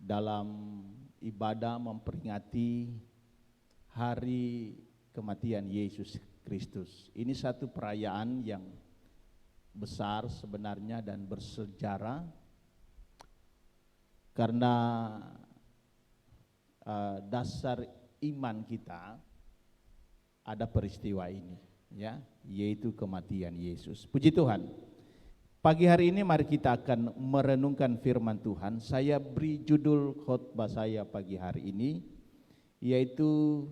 dalam ibadah memperingati hari kematian Yesus Kristus. Ini satu perayaan yang besar sebenarnya dan bersejarah karena dasar iman kita ada peristiwa ini, ya, yaitu kematian Yesus. Puji Tuhan. Pagi hari ini mari kita akan merenungkan firman Tuhan. Saya beri judul khotbah saya pagi hari ini yaitu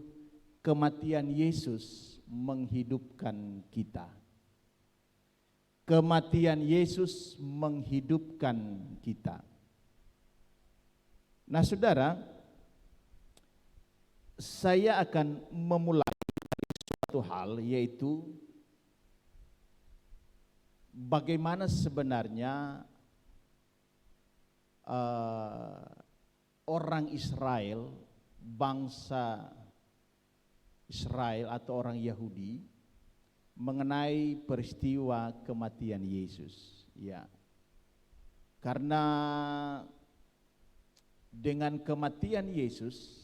kematian Yesus menghidupkan kita. Kematian Yesus menghidupkan kita. Nah, saudara, saya akan memulai dari suatu hal yaitu bagaimana sebenarnya orang Israel, bangsa Israel atau orang Yahudi mengenai peristiwa kematian Yesus, ya. Karena dengan kematian Yesus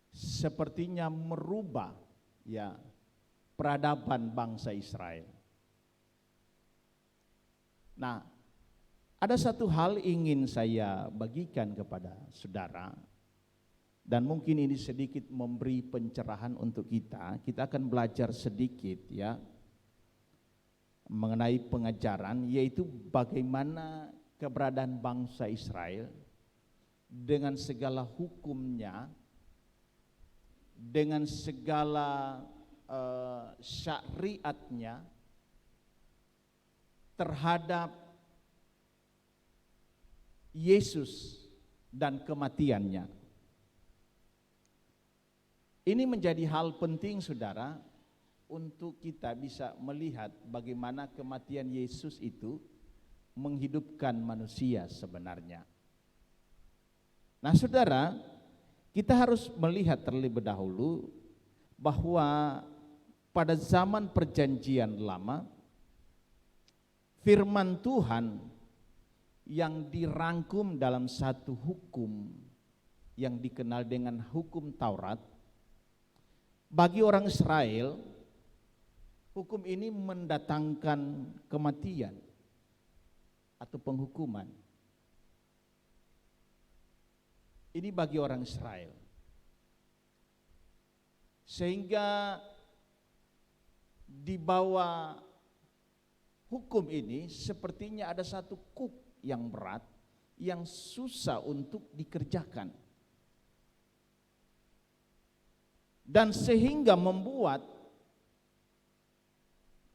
sepertinya merubah, ya, peradaban bangsa Israel. Nah, ada satu hal ingin saya bagikan kepada saudara, dan mungkin ini sedikit memberi pencerahan untuk kita. Kita akan belajar sedikit, ya, mengenai pengajaran, yaitu bagaimana keberadaan bangsa Israel dengan segala hukumnya, dengan segala syariatnya terhadap Yesus dan kematiannya. Ini menjadi hal penting, saudara, untuk kita bisa melihat bagaimana kematian Yesus itu menghidupkan manusia sebenarnya. Nah, saudara, kita harus melihat terlebih dahulu bahwa pada zaman perjanjian lama, firman Tuhan yang dirangkum dalam satu hukum yang dikenal dengan hukum Taurat, bagi orang Israel, hukum ini mendatangkan kematian atau penghukuman. Ini bagi orang Israel. Sehingga di bawah hukum ini sepertinya ada satu kuk yang berat, yang susah untuk dikerjakan. Dan sehingga membuat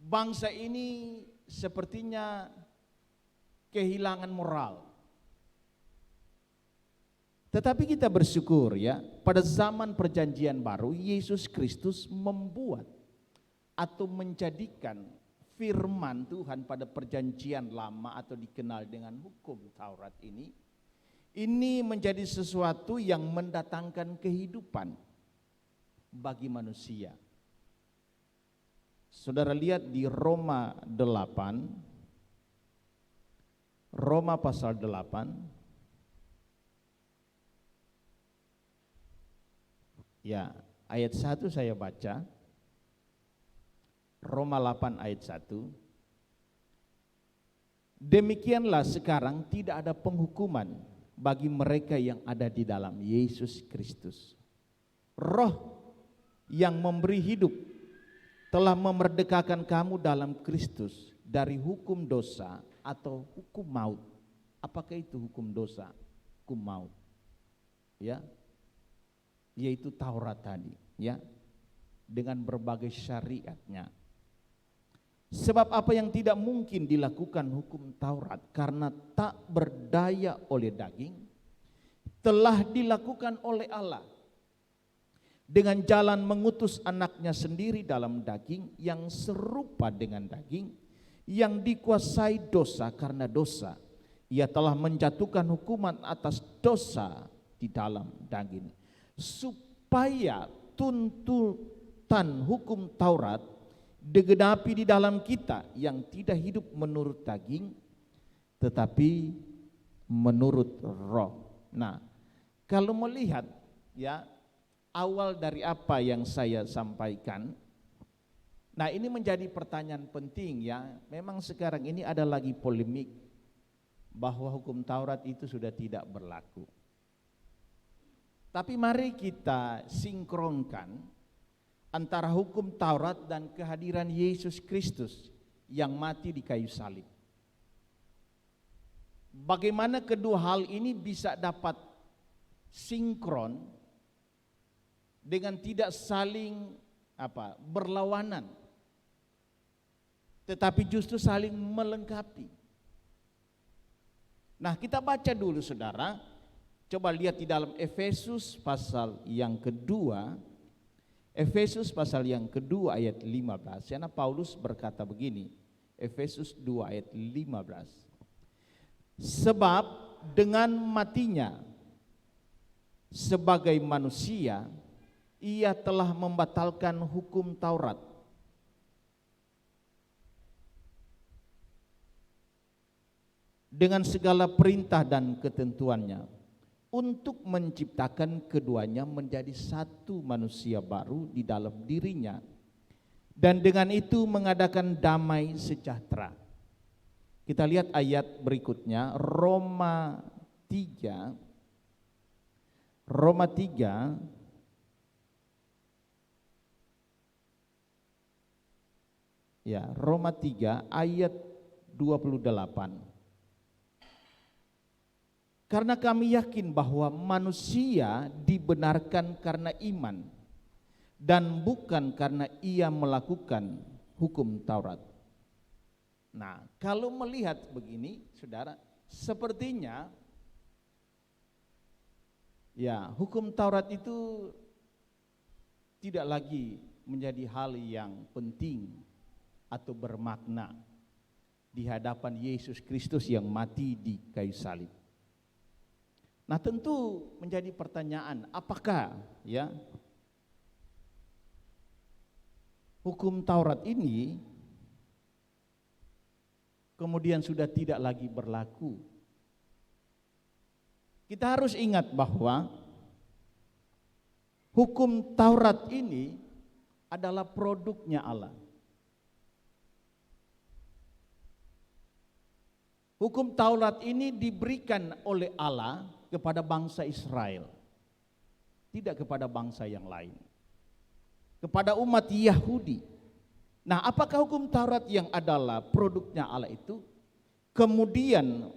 bangsa ini sepertinya kehilangan moral. Tetapi kita bersyukur, ya, pada zaman perjanjian baru Yesus Kristus membuat atau menjadikan firman Tuhan pada perjanjian lama atau dikenal dengan hukum Taurat ini menjadi sesuatu yang mendatangkan kehidupan bagi manusia. Saudara lihat di Roma 8, Roma pasal 8, ya, ayat 1 saya baca. Roma 8 ayat 1. Demikianlah sekarang tidak ada penghukuman bagi mereka yang ada di dalam Yesus Kristus. Roh yang memberi hidup telah memerdekakan kamu dalam Kristus dari hukum dosa atau hukum maut. Apakah itu hukum dosa? Hukum maut, ya, yaitu Taurat tadi, ya, dengan berbagai syariatnya. Sebab apa yang tidak mungkin dilakukan hukum Taurat karena tak berdaya oleh daging, telah dilakukan oleh Allah dengan jalan mengutus anaknya sendiri dalam daging yang serupa dengan daging, yang dikuasai dosa karena dosa. Ia telah menjatuhkan hukuman atas dosa di dalam daging, supaya tuntutan hukum Taurat digenapi di dalam kita yang tidak hidup menurut daging tetapi menurut roh. Nah, kalau melihat ya awal dari apa yang saya sampaikan, nah ini menjadi pertanyaan penting ya. Memang sekarang ini ada lagi polemik bahwa hukum Taurat itu sudah tidak berlaku. Tapi mari kita sinkronkan antara hukum Taurat dan kehadiran Yesus Kristus yang mati di kayu salib. Bagaimana kedua hal ini bisa dapat sinkron dengan tidak saling berlawanan, tetapi justru saling melengkapi. Nah, kita baca dulu saudara, coba lihat di dalam Efesus pasal yang kedua, Efesus pasal yang kedua ayat 15. Karena Paulus berkata begini, Efesus 2 ayat 15. Sebab dengan matinya sebagai manusia, ia telah membatalkan hukum Taurat dengan segala perintah dan ketentuannya, untuk menciptakan keduanya menjadi satu manusia baru di dalam dirinya, dan dengan itu mengadakan damai sejahtera. Kita lihat ayat berikutnya, Roma 3 ayat 28. Karena kami yakin bahwa manusia dibenarkan karena iman dan bukan karena ia melakukan hukum Taurat. Nah, kalau melihat begini, saudara, sepertinya ya hukum Taurat itu tidak lagi menjadi hal yang penting atau bermakna di hadapan Yesus Kristus yang mati di kayu salib. Nah, tentu menjadi pertanyaan, apakah ya hukum Taurat ini kemudian sudah tidak lagi berlaku? Kita harus ingat bahwa hukum Taurat ini adalah produknya Allah. Hukum Taurat ini diberikan oleh Allah kepada bangsa Israel, tidak kepada bangsa yang lain, kepada umat Yahudi. Nah, apakah hukum Taurat yang adalah produknya Allah itu kemudian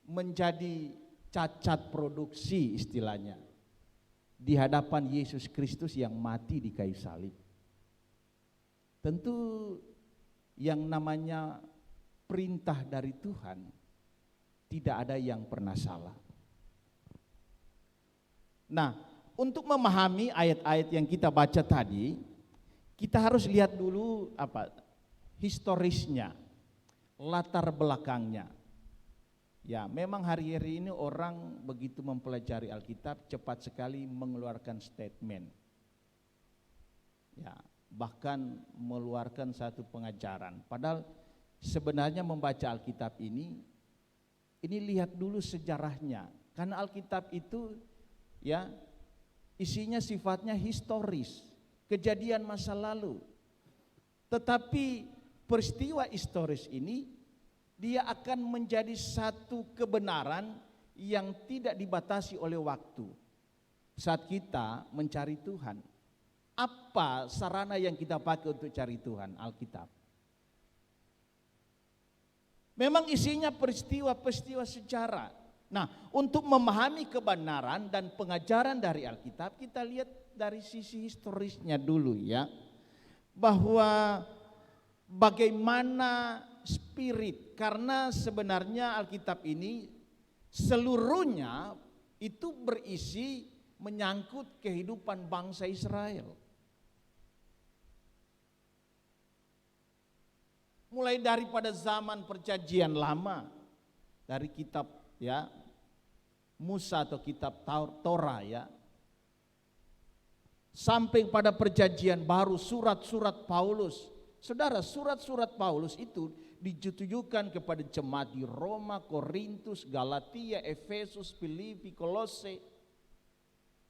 menjadi cacat produksi istilahnya di hadapan Yesus Kristus yang mati di kayu salib? Tentu yang namanya perintah dari Tuhan tidak ada yang pernah salah. Nah, untuk memahami ayat-ayat yang kita baca tadi, kita harus lihat dulu historisnya, latar belakangnya. Ya, memang hari-hari ini orang begitu mempelajari Alkitab cepat sekali mengeluarkan statement. Ya, bahkan mengeluarkan satu pengajaran. Padahal sebenarnya membaca Alkitab ini lihat dulu sejarahnya. Karena Alkitab itu ya isinya sifatnya historis, kejadian masa lalu. Tetapi peristiwa historis ini dia akan menjadi satu kebenaran yang tidak dibatasi oleh waktu. Saat kita mencari Tuhan, apa sarana yang kita pakai untuk cari Tuhan? Alkitab. Memang isinya peristiwa-peristiwa sejarah. Nah, untuk memahami kebenaran dan pengajaran dari Alkitab, kita lihat dari sisi historisnya dulu ya. Bahwa bagaimana spirit, karena sebenarnya Alkitab ini seluruhnya itu berisi menyangkut kehidupan bangsa Israel. Mulai daripada zaman perjanjian lama, dari kitab ya Musa atau kitab Torah ya, sampai pada perjanjian baru surat-surat Paulus. Saudara, surat-surat Paulus itu ditujukan kepada jemaat di Roma, Korintus, Galatia, Efesus, Filipi, Kolose.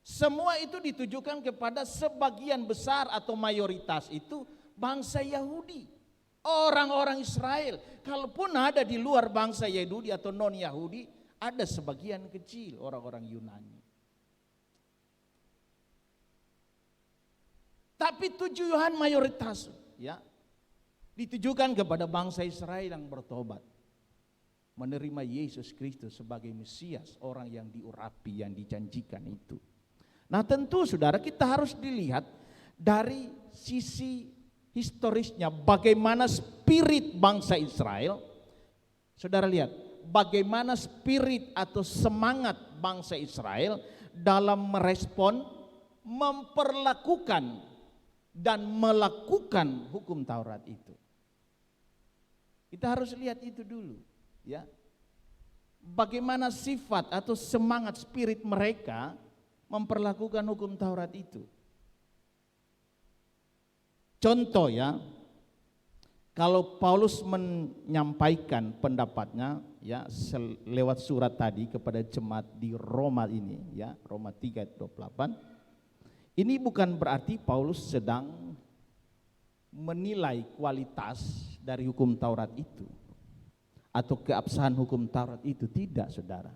Semua itu ditujukan kepada sebagian besar atau mayoritas itu bangsa Yahudi, orang-orang Israel. Kalaupun ada di luar bangsa Yahudi atau non-Yahudi, ada sebagian kecil orang-orang Yunani. Tapi tujuan mayoritas ya ditujukan kepada bangsa Israel yang bertobat, menerima Yesus Kristus sebagai Mesias, orang yang diurapi, yang dijanjikan itu. Nah tentu saudara, kita harus dilihat dari sisi historisnya, bagaimana spirit bangsa Israel. Saudara lihat bagaimana spirit atau semangat bangsa Israel dalam merespon, memperlakukan dan melakukan hukum Taurat itu. Kita harus lihat itu dulu ya. Bagaimana sifat atau semangat spirit mereka memperlakukan hukum Taurat itu. Contoh ya, kalau Paulus menyampaikan pendapatnya ya lewat surat tadi kepada jemaat di Roma ini ya, Roma 3:28. Ini bukan berarti Paulus sedang menilai kualitas dari hukum Taurat itu atau keabsahan hukum Taurat itu, tidak saudara.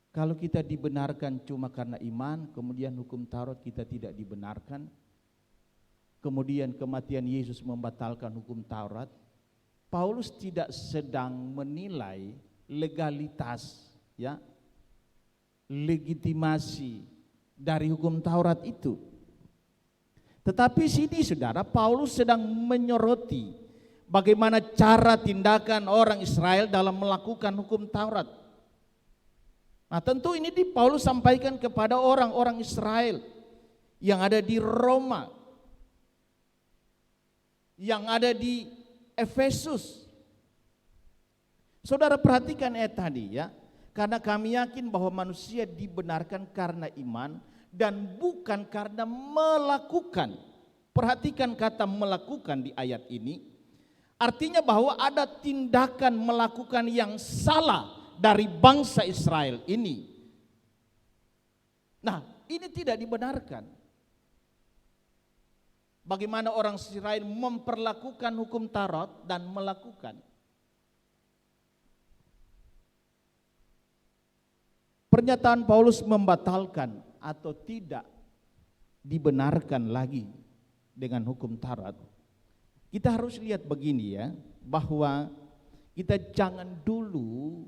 Kalau kita dibenarkan cuma karena iman, kemudian hukum Taurat kita tidak dibenarkan, kemudian kematian Yesus membatalkan hukum Taurat, Paulus tidak sedang menilai legalitas ya, legitimasi dari hukum Taurat itu. Tetapi sini saudara, Paulus sedang menyoroti bagaimana cara tindakan orang Israel dalam melakukan hukum Taurat. Nah tentu ini Paulus sampaikan kepada orang-orang Israel yang ada di Roma, yang ada di Efesus. Saudara perhatikan ayat tadi ya. Karena kami yakin bahwa manusia dibenarkan karena iman dan bukan karena melakukan. Perhatikan kata melakukan di ayat ini. Artinya bahwa ada tindakan melakukan yang salah dari bangsa Israel ini. Nah, ini tidak dibenarkan. Bagaimana orang Israel memperlakukan hukum Taurat dan melakukan. Pernyataan Paulus membatalkan atau tidak dibenarkan lagi dengan hukum Taurat. Kita harus lihat begini ya, bahwa kita jangan dulu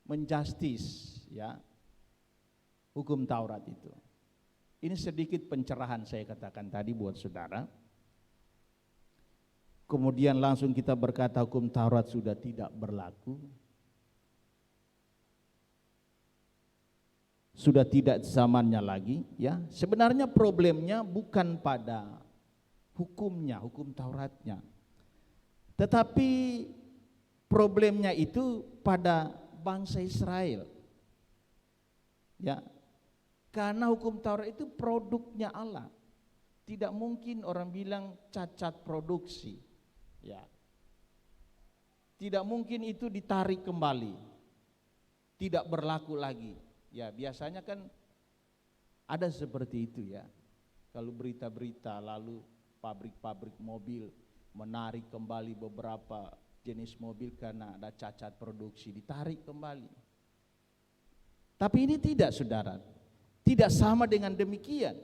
menjustis ya hukum Taurat itu. Ini sedikit pencerahan saya katakan tadi buat saudara. Kemudian langsung kita berkata hukum Taurat sudah tidak berlaku, sudah tidak zamannya lagi ya. Sebenarnya problemnya bukan pada hukumnya, hukum Tauratnya, tetapi problemnya itu pada bangsa Israel ya, karena hukum Taurat itu produknya Allah. Tidak mungkin orang bilang cacat produksi ya, tidak mungkin itu ditarik kembali, tidak berlaku lagi ya. Biasanya kan ada seperti itu ya, kalau berita-berita lalu pabrik-pabrik mobil menarik kembali beberapa jenis mobil karena ada cacat produksi, ditarik kembali. Tapi ini tidak saudara, tidak sama dengan demikian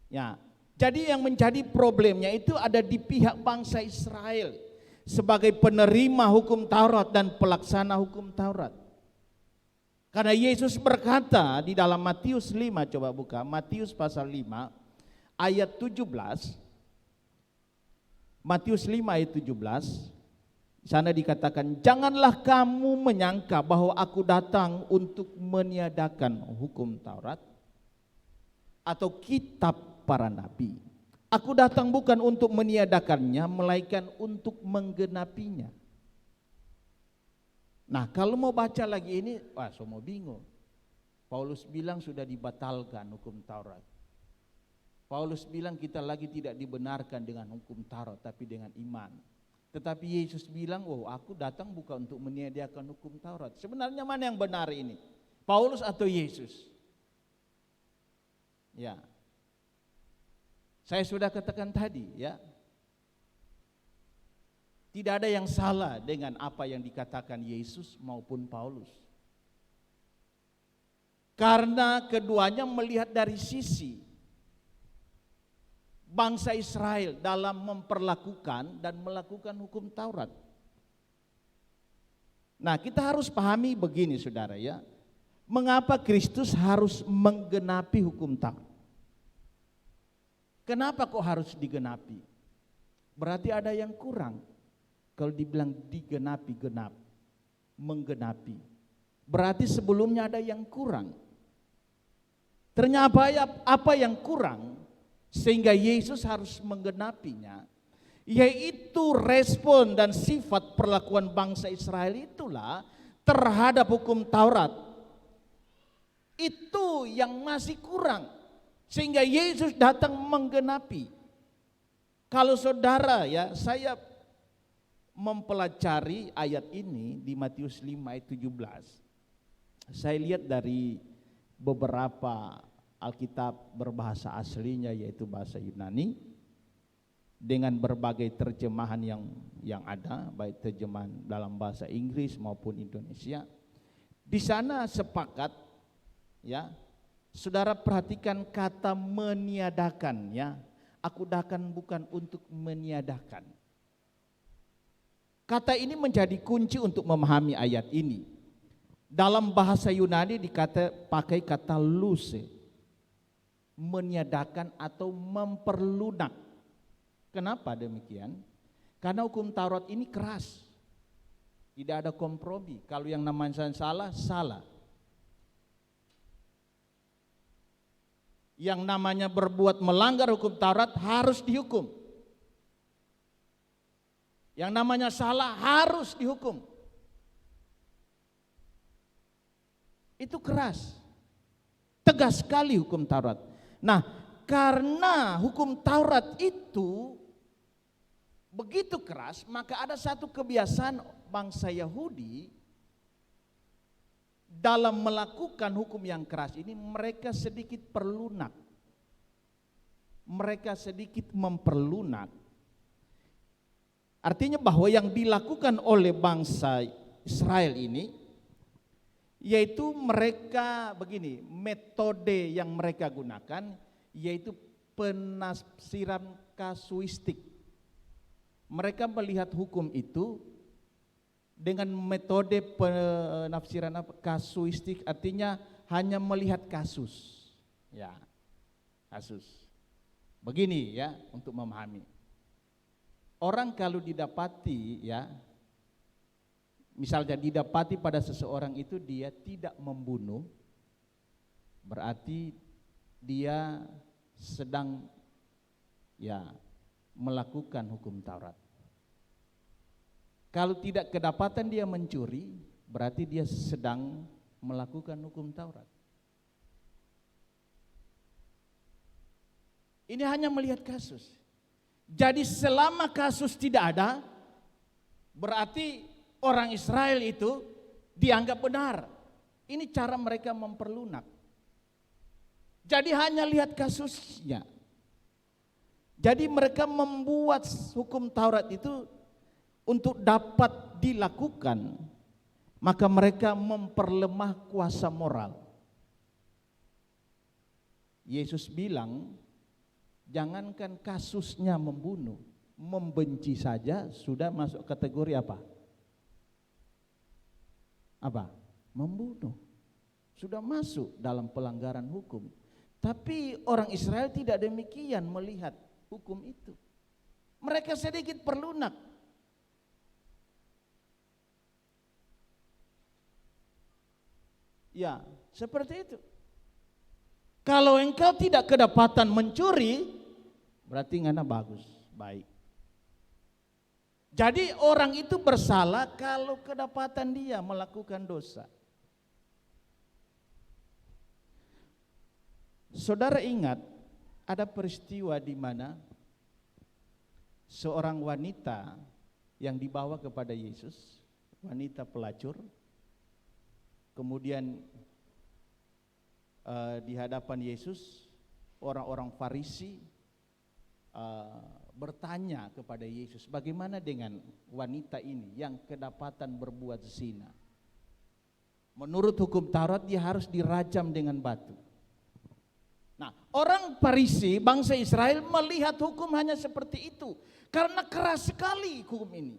ya. Jadi yang menjadi problemnya itu ada di pihak bangsa Israel sebagai penerima hukum Taurat dan pelaksana hukum Taurat. Karena Yesus berkata di dalam Matius 5, coba buka Matius pasal 5 ayat 17. Matius 5 ayat 17, di sana dikatakan, janganlah kamu menyangka bahwa aku datang untuk meniadakan hukum Taurat atau kitab para nabi. Aku datang bukan untuk meniadakannya, melainkan untuk menggenapinya. Nah kalau mau baca lagi ini, wah semua bingung. Paulus bilang sudah dibatalkan hukum Taurat. Paulus bilang kita lagi tidak dibenarkan dengan hukum Taurat tapi dengan iman. Tetapi Yesus bilang, oh aku datang bukan untuk menyediakan hukum Taurat. Sebenarnya mana yang benar ini? Paulus atau Yesus? Ya, saya sudah katakan tadi ya, tidak ada yang salah dengan apa yang dikatakan Yesus maupun Paulus. Karena keduanya melihat dari sisi bangsa Israel dalam memperlakukan dan melakukan hukum Taurat. Nah, kita harus pahami begini saudara ya. Mengapa Kristus harus menggenapi hukum Taurat? Kenapa kok harus digenapi? Berarti ada yang kurang. Kalau dibilang digenapi, genap, menggenapi, berarti sebelumnya ada yang kurang. Ternyata apa yang kurang sehingga Yesus harus menggenapinya, yaitu respon dan sifat perlakuan bangsa Israel itulah terhadap hukum Taurat. Itu yang masih kurang sehingga Yesus datang menggenapi. Kalau saudara ya, saya mempelajari ayat ini di Matius 5 ayat 17. Saya lihat dari beberapa Alkitab berbahasa aslinya yaitu bahasa Yunani dengan berbagai terjemahan yang ada, baik terjemahan dalam bahasa Inggris maupun Indonesia. Di sana sepakat ya, saudara perhatikan kata meniadakan ya. Aku datang bukan untuk meniadakan. Kata ini menjadi kunci untuk memahami ayat ini. Dalam bahasa Yunani pakai kata luse, meniadakan atau memperlunak. Kenapa demikian? Karena hukum Taurat ini keras, tidak ada kompromi. Kalau yang namanya salah, salah. Yang namanya berbuat melanggar hukum Taurat harus dihukum. Yang namanya salah harus dihukum. Itu keras, tegas sekali hukum Taurat. Nah, karena hukum Taurat itu begitu keras, maka ada satu kebiasaan bangsa Yahudi dalam melakukan hukum yang keras ini, mereka sedikit perlunak. Mereka sedikit memperlunak. Artinya bahwa yang dilakukan oleh bangsa Israel ini, yaitu mereka begini, metode yang mereka gunakan yaitu penafsiran kasuistik. Mereka melihat hukum itu dengan metode penafsiran kasuistik, artinya hanya melihat kasus. Ya, kasus. Begini ya untuk memahami. Orang kalau didapati ya, misalnya didapati pada seseorang itu dia tidak membunuh, berarti dia sedang ya melakukan hukum Taurat. Kalau tidak kedapatan dia mencuri, berarti dia sedang melakukan hukum Taurat. Ini hanya melihat kasus. Jadi selama kasus tidak ada, berarti orang Israel itu dianggap benar. Ini cara mereka memperlunak. Jadi hanya lihat kasusnya. Jadi mereka membuat hukum Taurat itu untuk dapat dilakukan, maka mereka memperlemah kuasa moral. Yesus bilang, jangankan kasusnya membunuh, membenci saja sudah masuk kategori apa? Apa? Membunuh. Sudah masuk dalam pelanggaran hukum. Tapi orang Israel tidak demikian melihat hukum itu. Mereka sedikit perlunak. Ya, seperti itu. Kalau engkau tidak kedapatan mencuri, berarti ngana bagus, baik. Jadi orang itu bersalah kalau kedapatan dia melakukan dosa. Saudara ingat ada peristiwa di mana seorang wanita yang dibawa kepada Yesus, wanita pelacur. Kemudian di hadapan Yesus, orang-orang Farisi bertanya kepada Yesus, bagaimana dengan wanita ini yang kedapatan berbuat zina? Menurut hukum Taurat dia harus dirajam dengan batu. Nah, orang Farisi, bangsa Israel melihat hukum hanya seperti itu karena keras sekali hukum ini.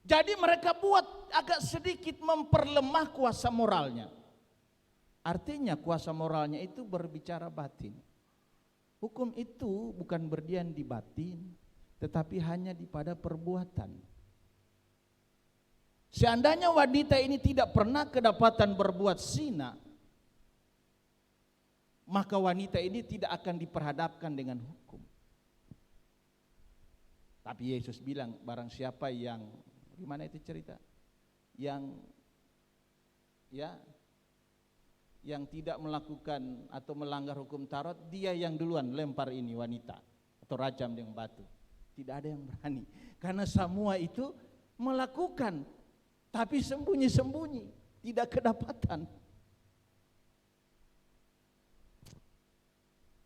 Jadi mereka buat agak sedikit memperlemah kuasa moralnya. Artinya kuasa moralnya itu berbicara batin. Hukum itu bukan berdiam di batin, tetapi hanya pada perbuatan. Seandainya wanita ini tidak pernah kedapatan berbuat zina, maka wanita ini tidak akan diperhadapkan dengan hukum. Tapi Yesus bilang, barang siapa yang, gimana itu cerita? Yang tidak melakukan atau melanggar hukum Taurat, dia yang duluan lempar ini wanita atau rajam dengan batu. Tidak ada yang berani, karena semua itu melakukan, tapi sembunyi-sembunyi, tidak kedapatan.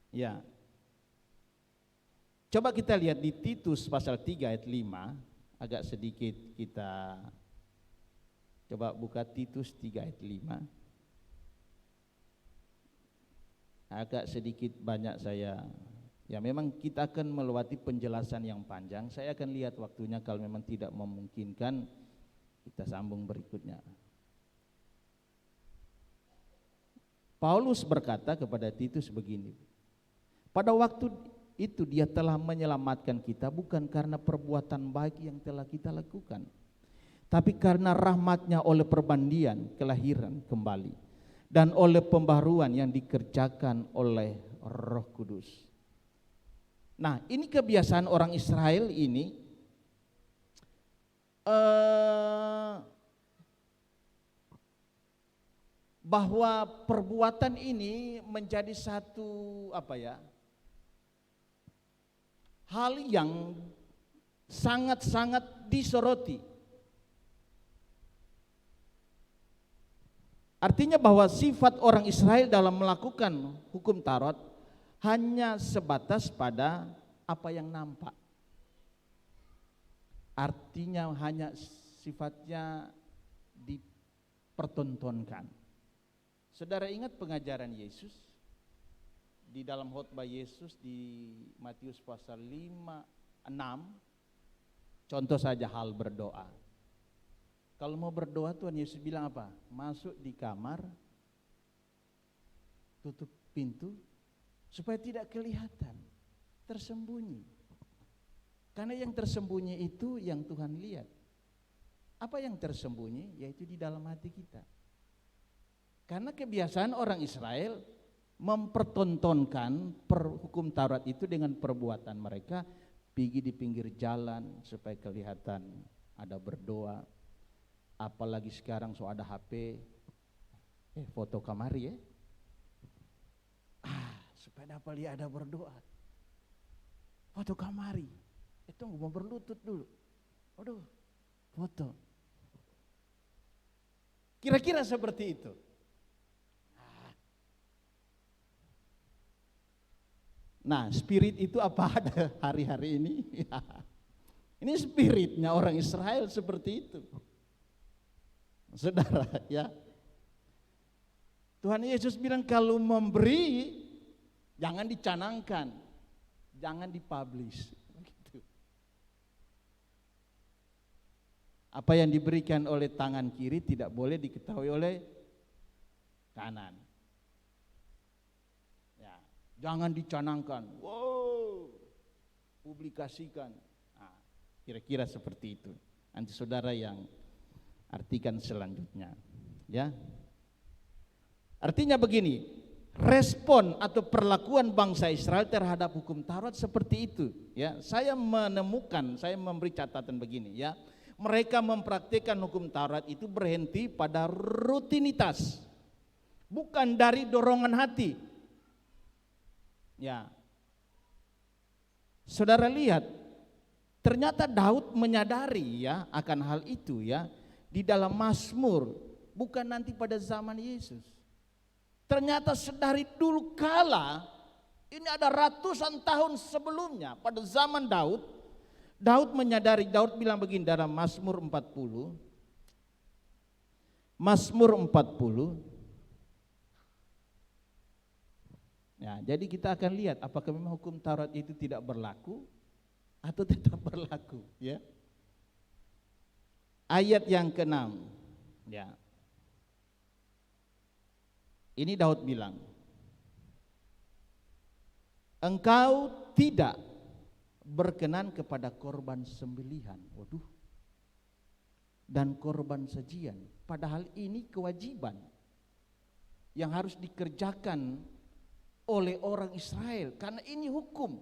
Ya. Coba kita lihat di Titus pasal 3 ayat 5, agak sedikit kita coba buka Titus 3 ayat 5. Agak sedikit banyak saya, ya memang kita akan melewati penjelasan yang panjang. Saya akan lihat waktunya, kalau memang tidak memungkinkan kita sambung berikutnya. Paulus berkata kepada Titus begini, pada waktu itu dia telah menyelamatkan kita bukan karena perbuatan baik yang telah kita lakukan, tapi karena rahmat-Nya oleh perbandian kelahiran kembali dan oleh pembaharuan yang dikerjakan oleh Roh Kudus. Nah, ini kebiasaan orang Israel ini, bahwa perbuatan ini menjadi satu hal yang sangat-sangat disoroti. Artinya bahwa sifat orang Israel dalam melakukan hukum Taurat hanya sebatas pada apa yang nampak. Artinya hanya sifatnya dipertontonkan. Saudara ingat pengajaran Yesus di dalam khotbah Yesus di Matius pasal 5, 6, contoh saja hal berdoa. Kalau mau berdoa Tuhan Yesus bilang apa? Masuk di kamar, tutup pintu supaya tidak kelihatan, tersembunyi. Karena yang tersembunyi itu yang Tuhan lihat. Apa yang tersembunyi? Yaitu di dalam hati kita. Karena kebiasaan orang Israel mempertontonkan hukum Taurat itu dengan perbuatan mereka, pergi di pinggir jalan supaya kelihatan ada berdoa. Apalagi sekarang ada HP, foto kamari supaya dapat lihat ada berdoa. Foto kamari, itu mau berlutut dulu. Waduh, foto. Kira-kira seperti itu. Nah, spirit itu apa ada hari-hari ini? Ini spiritnya orang Israel seperti itu. Saudara, ya. Tuhan Yesus bilang kalau memberi jangan dicanangkan, jangan dipublish. Begitu. Apa yang diberikan oleh tangan kiri tidak boleh diketahui oleh kanan. Jangan dicanangkan, publikasikan. Nah, kira-kira seperti itu. Nanti saudara yang artikan selanjutnya, ya. Artinya begini, respon atau perlakuan bangsa Israel terhadap hukum Taurat seperti itu, ya. Saya memberi catatan begini, ya. Mereka mempraktikkan hukum Taurat itu berhenti pada rutinitas, bukan dari dorongan hati. Ya, Saudara lihat, ternyata Daud menyadari ya akan hal itu ya di dalam Mazmur, bukan nanti pada zaman Yesus. Ternyata sedari dulu kala, ini ada ratusan tahun sebelumnya pada zaman Daud, Daud menyadari, Daud bilang begini dalam Mazmur 40. Mazmur 40. Ya, jadi kita akan lihat apakah memang hukum Taurat itu tidak berlaku atau tetap berlaku, ya. Ayat yang ke-6. Ya. Ini Daud bilang, engkau tidak berkenan kepada korban sembelihan. Waduh. Dan korban sajian. Padahal ini kewajiban yang harus dikerjakan oleh orang Israel, karena ini hukum,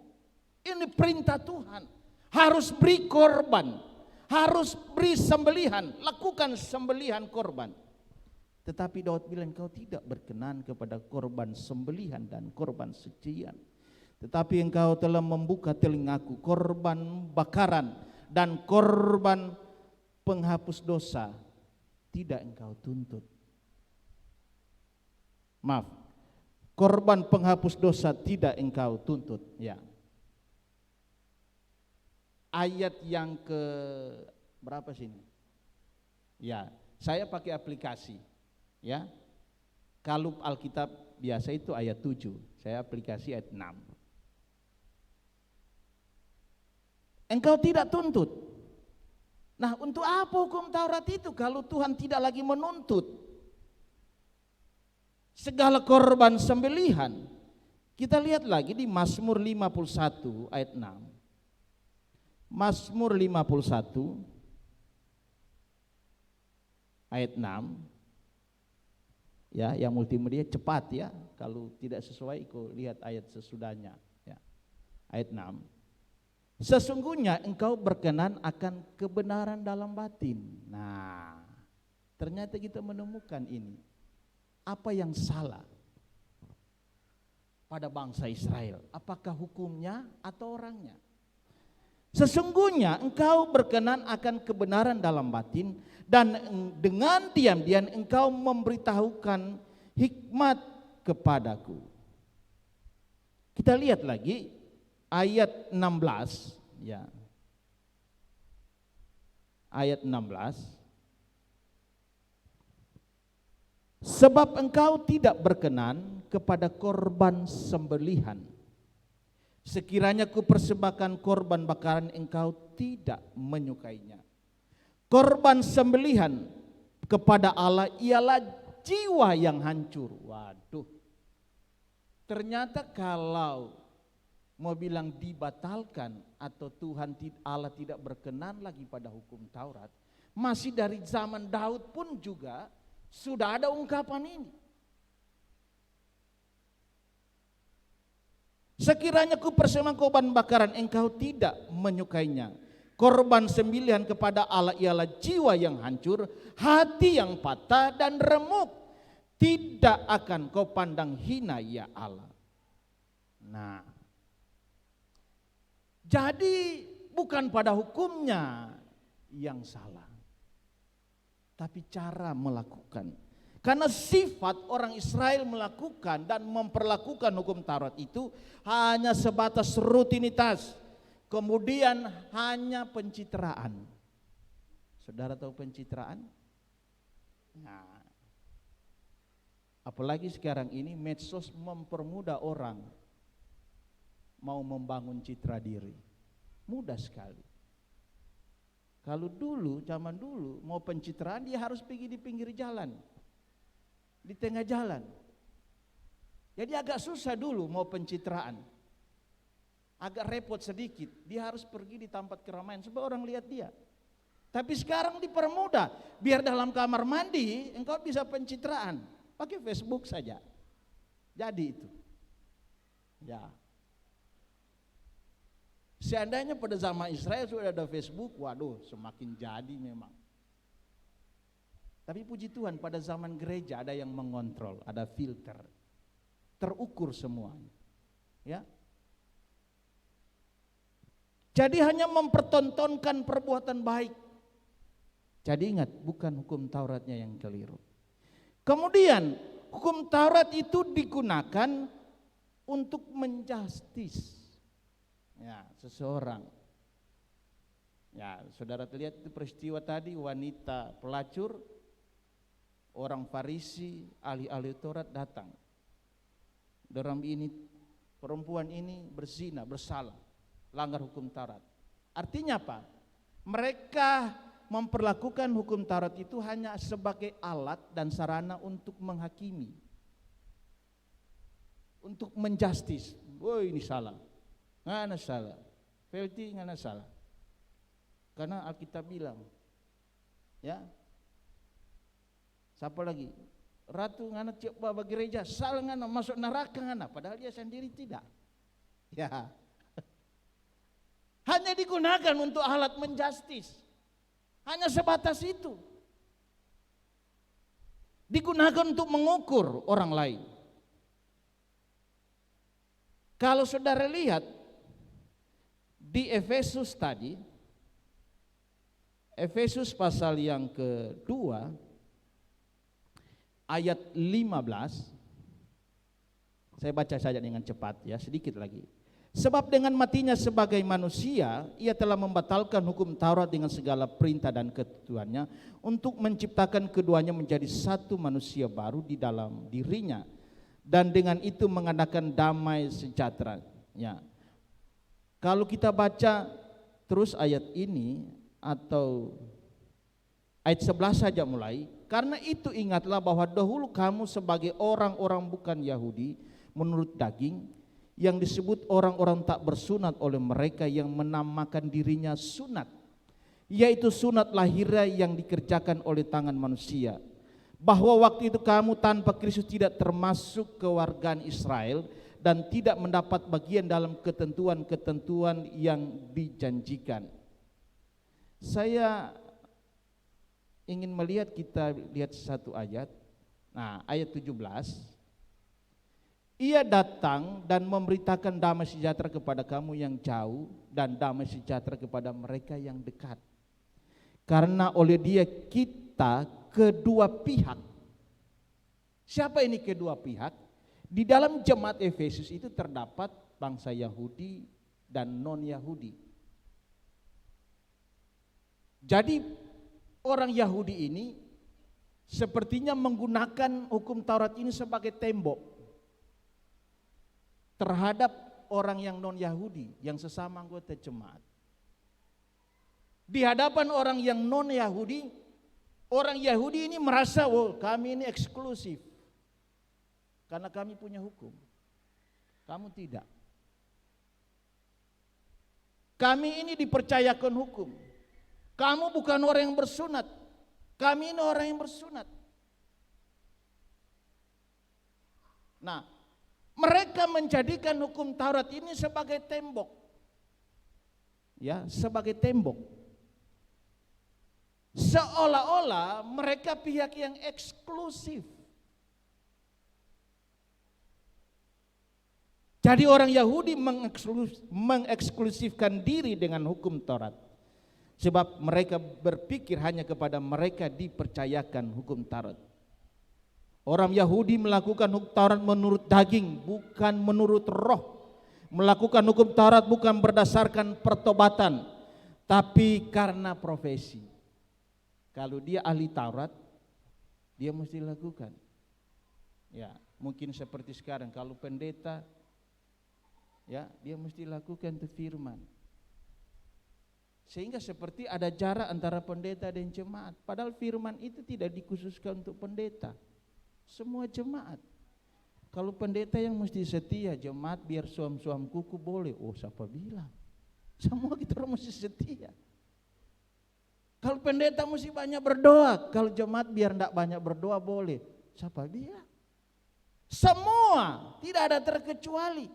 ini perintah Tuhan, harus beri korban, harus beri sembelihan, lakukan sembelihan korban. Tetapi Daud bilang, engkau tidak berkenan kepada korban sembelihan dan korban sajian, tetapi engkau telah membuka telingaku, korban bakaran dan korban penghapus dosa tidak engkau tuntut. Maaf, korban penghapus dosa tidak engkau tuntut, ya. Ayat yang ke berapa sini? Ya, saya pakai aplikasi, ya. Kalau Alkitab biasa itu ayat 7, saya aplikasi ayat 6. Engkau tidak tuntut. Nah, untuk apa hukum Taurat itu kalau Tuhan tidak lagi menuntut segala korban sembelihan? Kita lihat lagi di Mazmur 51 ayat 6. Mazmur 51 ayat 6. Ya, yang multimedia cepat ya. Kalau tidak sesuai ikut lihat ayat sesudahnya, ya. Ayat 6. Sesungguhnya engkau berkenan akan kebenaran dalam batin. Nah, ternyata kita menemukan ini. Apa yang salah pada bangsa Israel? Apakah hukumnya atau orangnya? Sesungguhnya engkau berkenan akan kebenaran dalam batin, dan dengan diam-diam engkau memberitahukan hikmat kepadaku. Kita lihat lagi ayat 16, ya. Ayat 16. Sebab engkau tidak berkenan kepada korban sembelihan. Sekiranya ku persembahkan korban bakaran, engkau tidak menyukainya. Korban sembelihan kepada Allah ialah jiwa yang hancur. Waduh. Ternyata kalau mau bilang dibatalkan atau Tuhan Allah tidak berkenan lagi pada hukum Taurat, masih dari zaman Daud pun juga sudah ada ungkapan ini. Sekiranya ku persembahkan korban bakaran, engkau tidak menyukainya. Korban sembelihan kepada Allah ialah jiwa yang hancur, hati yang patah dan remuk. Tidak akan kau pandang hina ya Allah. Nah, jadi bukan pada hukumnya yang salah, tapi cara melakukan. Karena sifat orang Israel melakukan dan memperlakukan hukum Taurat itu hanya sebatas rutinitas, kemudian hanya pencitraan. Saudara tahu pencitraan? Nah, apalagi sekarang ini medsos mempermudah orang mau membangun citra diri. Mudah sekali. Kalau dulu, zaman dulu mau pencitraan dia harus pergi di pinggir jalan, di tengah jalan. Jadi agak susah dulu mau pencitraan, agak repot sedikit. Dia harus pergi di tempat keramaian supaya orang lihat dia. Tapi sekarang dipermudah, biar dalam kamar mandi engkau bisa pencitraan, pakai Facebook saja. Jadi itu, ya. Seandainya pada zaman Israel sudah ada Facebook, waduh semakin jadi memang. Tapi puji Tuhan pada zaman gereja ada yang mengontrol, ada filter, terukur semuanya, ya. Jadi hanya mempertontonkan perbuatan baik. Jadi ingat, bukan hukum Tauratnya yang keliru. Kemudian hukum Taurat itu digunakan untuk menjustis ya seseorang. Ya, saudara lihat itu peristiwa tadi, wanita pelacur, orang Farisi, ahli-ahli Taurat datang. Perempuan ini berzina, bersalah, langgar hukum Taurat. Artinya apa? Mereka memperlakukan hukum Taurat itu hanya sebagai alat dan sarana untuk menghakimi, untuk menjustis. Woi, ini salah, ngana salah, Felti ngana salah. Karena Alkitab bilang, ya, siapa lagi? Ratu ngana tiap baba gereja, salah ngana masuk neraka ngana, padahal dia sendiri tidak. Ya, hanya digunakan untuk alat menjustis. Hanya sebatas itu. Digunakan untuk mengukur orang lain. Kalau saudara lihat di Efesus tadi, Efesus pasal yang kedua ayat 15, saya baca saja dengan cepat ya, sedikit lagi. Sebab dengan matinya sebagai manusia, ia telah membatalkan hukum Taurat dengan segala perintah dan ketentuannya untuk menciptakan keduanya menjadi satu manusia baru di dalam dirinya, dan dengan itu mengadakan damai sejahtera. Ya. Kalau kita baca terus ayat ini atau ayat 11 saja mulai, karena itu ingatlah bahwa dahulu kamu sebagai orang-orang bukan Yahudi menurut daging, yang disebut orang-orang tak bersunat oleh mereka yang menamakan dirinya sunat, yaitu sunat lahiriah yang dikerjakan oleh tangan manusia. Bahwa waktu itu kamu tanpa Kristus tidak termasuk kewargaan Israel dan tidak mendapat bagian dalam ketentuan-ketentuan yang dijanjikan. Saya ingin melihat, kita lihat satu ayat. Nah, ayat 17. Ia datang dan memberitakan damai sejahtera kepada kamu yang jauh dan damai sejahtera kepada mereka yang dekat. Karena oleh dia kita kedua pihak. Siapa ini kedua pihak? Di dalam jemaat Efesus itu terdapat bangsa Yahudi dan non-Yahudi. Jadi orang Yahudi ini sepertinya menggunakan hukum Taurat ini sebagai tembok terhadap orang yang non-Yahudi, yang sesama anggota jemaat. Di hadapan orang yang non-Yahudi, orang Yahudi ini merasa, oh kami ini eksklusif karena kami punya hukum, kamu tidak. Kami ini dipercayakan hukum, kamu bukan orang yang bersunat, kami ini orang yang bersunat. Nah, mereka menjadikan hukum Taurat ini sebagai tembok. Ya, sebagai tembok. Seolah-olah mereka pihak yang eksklusif. Jadi orang Yahudi mengeksklusifkan diri dengan hukum Taurat. Sebab mereka berpikir hanya kepada mereka dipercayakan hukum Taurat. Orang Yahudi melakukan hukum Taurat menurut daging, bukan menurut roh. Melakukan hukum Taurat bukan berdasarkan pertobatan, tapi karena profesi. Kalau dia ahli Taurat, dia mesti lakukan. Ya, mungkin seperti sekarang kalau pendeta, ya dia mesti lakukan itu firman. Sehingga seperti ada jarak antara pendeta dan jemaat. Padahal firman itu tidak dikhususkan untuk pendeta, semua jemaat. Kalau pendeta yang mesti setia, jemaat biar suam-suam kuku boleh. Oh siapa bilang? Semua kita orang mesti setia. Kalau pendeta mesti banyak berdoa, kalau jemaat biar tidak banyak berdoa boleh. Siapa bilang? Semua, tidak ada terkecuali.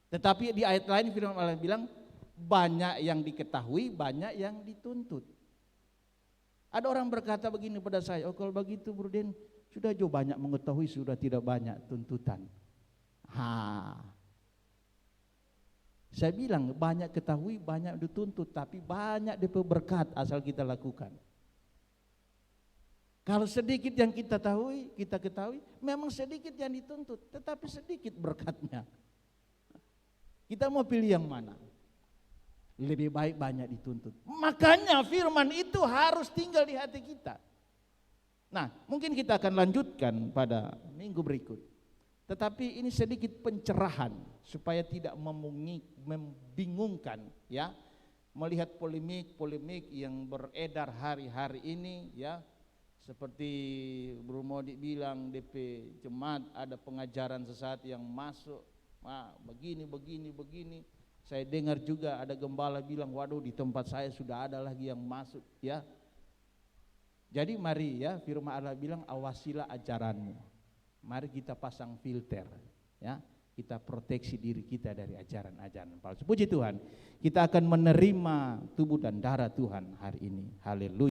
Tetapi di ayat lain firman Allah bilang, banyak yang diketahui, banyak yang dituntut. Ada orang berkata begini pada saya, oh kalau begitu Bro Den, sudah jauh banyak mengetahui, sudah tidak banyak tuntutan. Saya bilang banyak ketahui, banyak dituntut, tapi banyak DP berkat asal kita lakukan. Kalau sedikit yang kita ketahui, memang sedikit yang dituntut, tetapi sedikit berkatnya. Kita mau pilih yang mana? Lebih baik banyak dituntut. Makanya firman itu harus tinggal di hati kita. Nah, mungkin kita akan lanjutkan pada minggu berikut. Tetapi ini sedikit pencerahan supaya tidak membingungkan, ya. Melihat polemik yang beredar hari-hari ini, ya. Seperti Bro Modi bilang DP jemaat ada pengajaran sesat yang masuk, begini. Saya dengar juga ada gembala bilang, waduh di tempat saya sudah ada lagi yang masuk, ya. Jadi mari, ya, firman Allah bilang awasilah ajaranmu. Mari kita pasang filter, ya, kita proteksi diri kita dari ajaran-ajaran palsu. Puji Tuhan, kita akan menerima tubuh dan darah Tuhan hari ini. Haleluya.